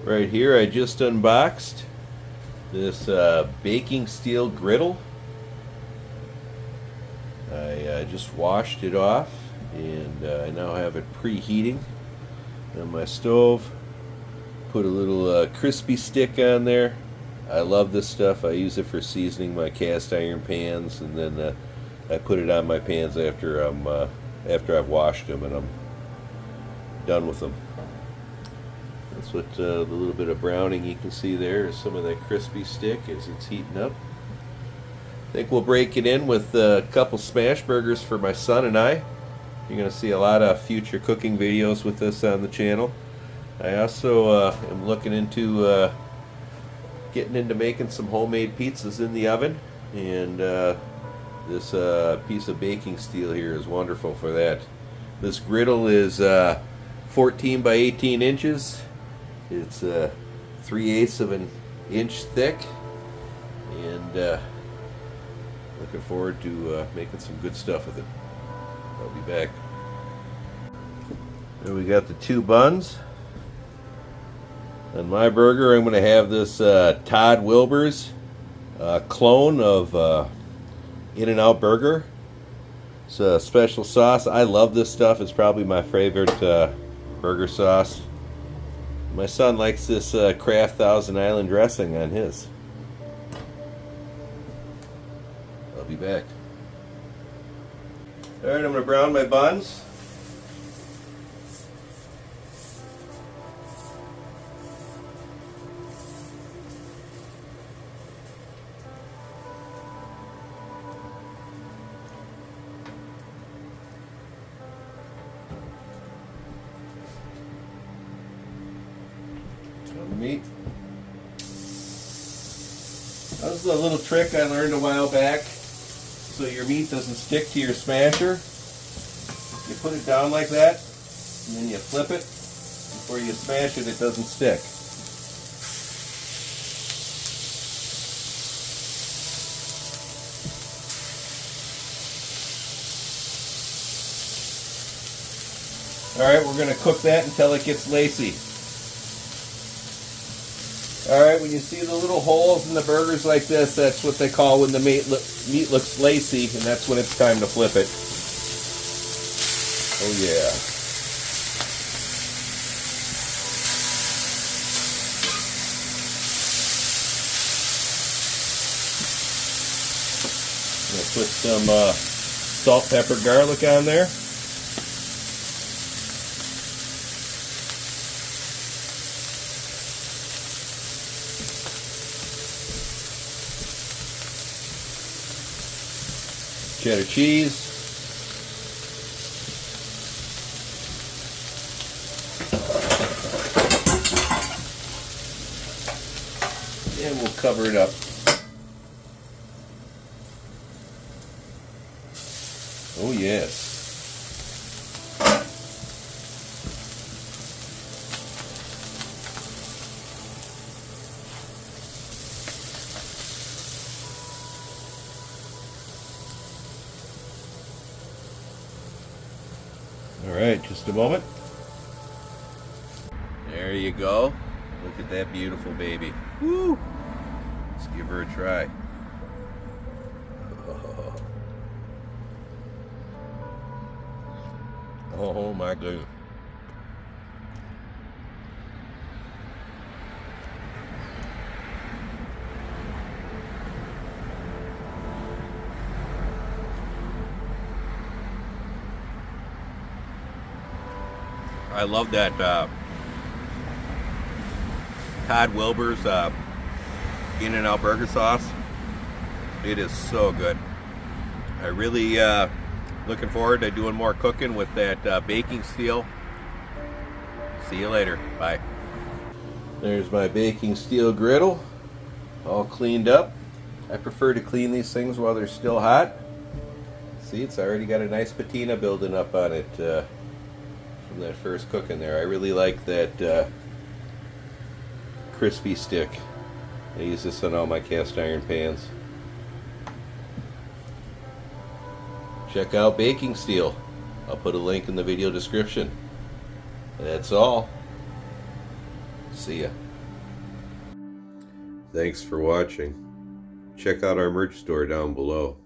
Right here I just unboxed this Baking Steel Griddle. I just washed it off and I now have it preheating on my stove. Put a little crispy stick on there. I love this stuff. I use it for seasoning my cast iron pans, and then I put it on my pans after I've washed them and I'm done with them. That's what the little bit of browning you can see there is some of that crispy stick as it's heating up. I think we'll break it in with a couple smash burgers for my son and I. You're going to see a lot of future cooking videos with this on the channel. I also am looking into getting into making some homemade pizzas in the oven, and this piece of baking steel here is wonderful for that. This griddle is 14 by 18 inches. It's 3/8 of an inch thick, and looking forward to making some good stuff with it. I'll be back. Then we got the two buns. On my burger, I'm going to have this Todd Wilbur's clone of In-N-Out Burger. It's a special sauce. I love this stuff. It's probably my favorite burger sauce. My son likes this Kraft Thousand Island dressing on his. I'll be back. Alright, I'm going to brown my buns. Meat. That was a little trick I learned a while back, so your meat doesn't stick to your smasher. You put it down like that, and then you flip it. Before you smash it, it doesn't stick. Alright, we're going to cook that until it gets lacy. Alright, when you see the little holes in the burgers like this, that's what they call when the meat looks lacy, and that's when it's time to flip it. Oh yeah. I'm going to put some salt, pepper, garlic on there. Cheddar cheese. And we'll cover it up. Oh yes. Alright, just a moment. There you go. Look at that beautiful baby. Woo! Let's give her a try. Oh my goodness. I love that Todd Wilbur's In-N-Out Burger sauce. It is so good. I really looking forward to doing more cooking with that baking steel. See you later. Bye. There's my baking steel griddle, all cleaned up. I prefer to clean these things while they're still hot. See, it's already got a nice patina building up on it from that first cooking there. I really like that crispy stick. I use this on all my cast iron pans. Check out Baking Steel. I'll put a link in the video description. That's all. See ya. Thanks for watching. Check out our merch store down below.